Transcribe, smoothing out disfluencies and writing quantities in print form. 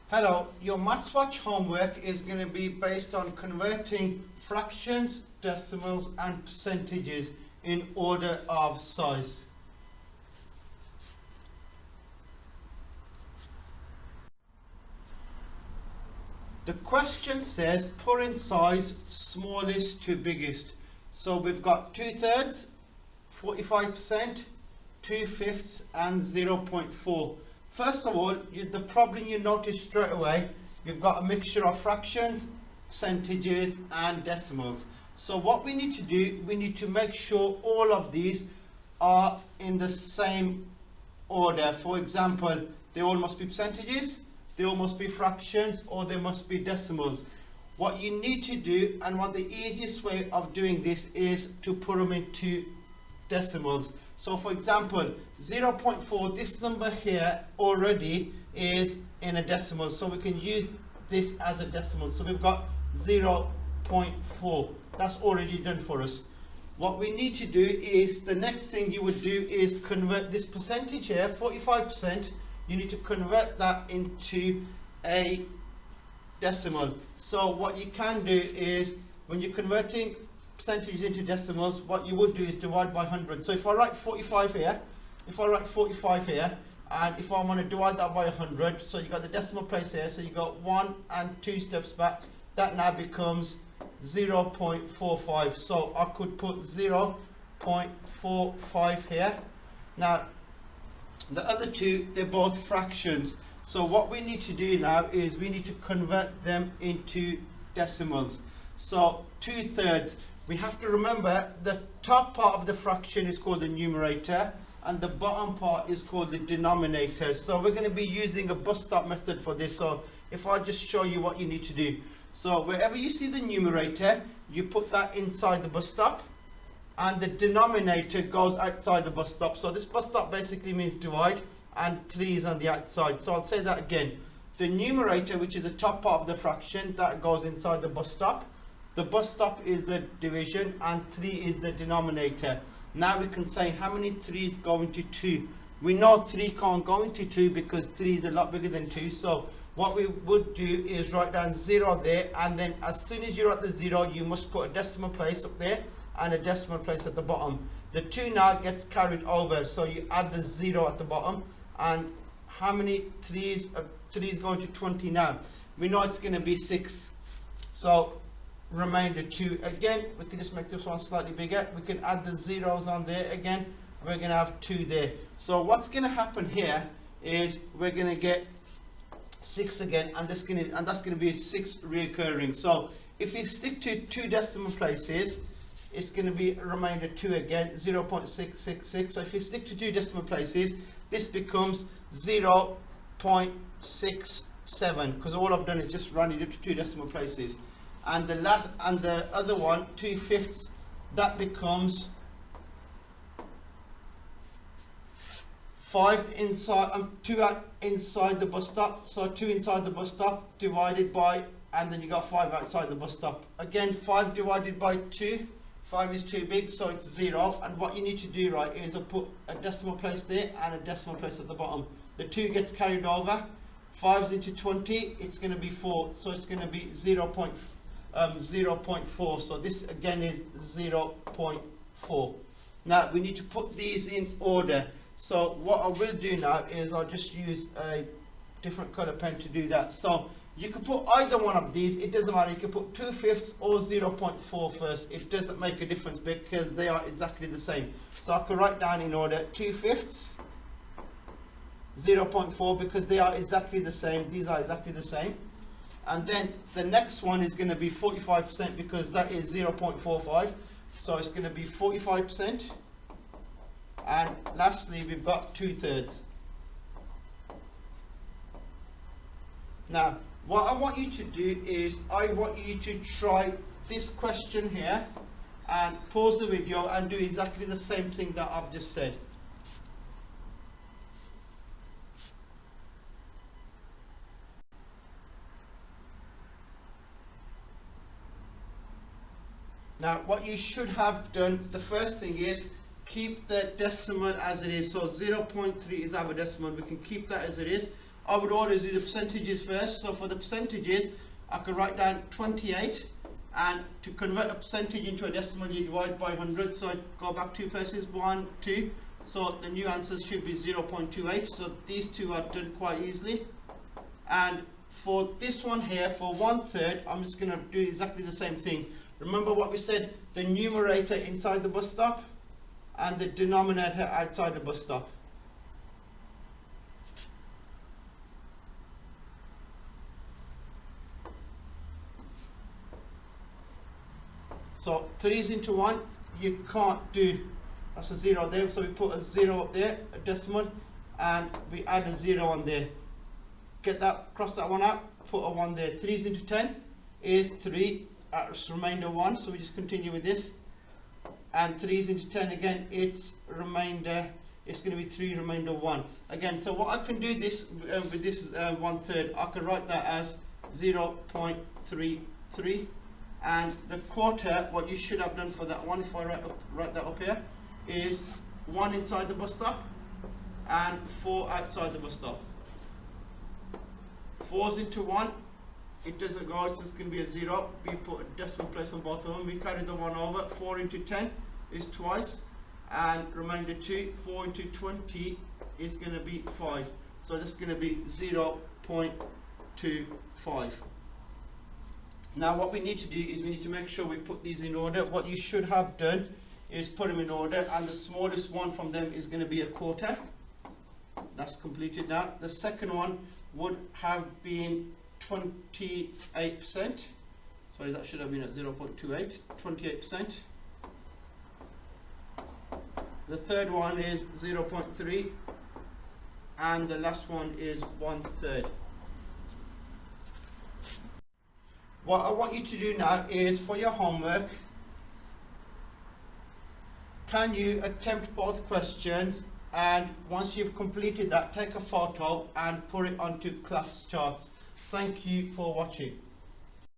Hello, your MathsWatch homework is going to be based on converting fractions, decimals and percentages in order of size. The question says put in size smallest to biggest. So we've got 2/3, 45%, 2/5 and 0.4. First of all, the problem you notice straight away, you've got a mixture of fractions, percentages and decimals. So what we need to do, we need to make sure all of these are in the same order. For example, they all must be percentages, they all must be fractions, or they must be decimals. What you need to do, and what the easiest way of doing this is to put them into decimals. So for example, 0.4, this number here already is in a decimal, so we can use this as a decimal. So we've got 0.4, that's already done for us. What we need to do is, the next thing you would do is convert this percentage here, 45%, you need to convert that into a decimal. So what you can do is, when you're converting percentages into decimals, what you would do is divide by 100. So if I write 45 here, and if I want to divide that by 100, so you got the decimal place here, so you got 1 and 2 steps back, that now becomes 0.45. So I could put 0.45 here. Now the other two, they're both fractions. So what we need to do now is we need to convert them into decimals. So 2/3. We have to remember the top part of the fraction is called the numerator and the bottom part is called the denominator. So we're going to be using a bus stop method for this. So if I just show you what you need to do. So wherever you see the numerator, you put that inside the bus stop, and the denominator goes outside the bus stop. So this bus stop basically means divide, and 3 is on the outside. So I'll say that again. The numerator, which is the top part of the fraction, that goes inside the bus stop. The bus stop is the division and 3 is the denominator. Now we can say how many 3's go into 2. We know 3 can't go into 2 because 3 is a lot bigger than 2. So what we would do is write down 0 there, and then as soon as you're at the 0, you must put a decimal place up there and a decimal place at the bottom. The 2 now gets carried over, so you add the 0 at the bottom. And how many 3's? 3 is going to 20 now. We know it's going to be 6. So remainder 2. Again, we can just make this one slightly bigger. We can add the zeros on there again. We're going to have 2 there. So what's going to happen here is we're going to get 6 again, and that's going to be 6 reoccurring. So if you stick to 2 decimal places, it's going to be a remainder 2 again, 0.666. So if you stick to 2 decimal places, this becomes 0.67, because all I've done is just rounded it to 2 decimal places. And the other one, 2/5, that becomes 5 inside, 2 inside the bus stop. So 2 inside the bus stop divided by, and then you got 5 outside the bus stop. Again, 5 divided by 2, 5 is too big, so it's 0. And what you need to do, right, is put a decimal place there and a decimal place at the bottom. The 2 gets carried over. 5's into 20, it's going to be 4, so it's going to be 0.4. So this again is 0.4. Now we need to put these in order. So what I will do now is I'll just use a different color pen to do that. So you can put either one of these, it doesn't matter. You can put 2/5 or 0.4 first. It doesn't make a difference because they are exactly the same. So I can write down in order 2/5, 0.4, because they are exactly the same. These are exactly the same. And then the next one is going to be 45%, because that is 0.45. So it's going to be 45%. And lastly, we've got 2/3. Now, what I want you to do is, I want you to try this question here and pause the video and do exactly the same thing that I've just said. Now what you should have done, the first thing is keep the decimal as it is. So 0.3 is our decimal, we can keep that as it is. I would always do the percentages first. So for the percentages, I could write down 28, and to convert a percentage into a decimal, you divide by 100. So I go back 2 places, 1, 2. So the new answer should be 0.28. So these two are done quite easily. And for this one here, for 1/3, I'm just going to do exactly the same thing. Remember what we said, the numerator inside the bus stop and the denominator outside the bus stop. So 3's into 1, you can't do, that's a 0 there, so we put a 0 up there, a decimal, and we add a 0 on there. Get that, cross that one out, put a 1 there. 3's into 10 is 3, remainder 1, so we just continue with this. And 3's into 10 again, it's remainder, it's going to be 3 remainder 1. Again, so what I can do this with this 1/3, I can write that as 0.33. And the quarter, what you should have done for that one, if I write that up here, is 1 inside the bus stop and 4 outside the bus stop. 4's into 1, it doesn't go, it's just going to be a 0. We put a decimal place on both of them. We carry the 1 over. 4 into 10 is twice, and remainder 2. 4 into 20 is going to be 5. So that's going to be 0.25. Now what we need to do is we need to make sure we put these in order. What you should have done is put them in order, and the smallest one from them is going to be a quarter. That's completed now. The second one would have been 28%. Sorry, that should have been at 0.28, 28%. The third one is 0.3, and the last one is 1/3. What I want you to do now is, for your homework, can you attempt both questions, and once you've completed that, take a photo and put it onto class charts. Thank you for watching.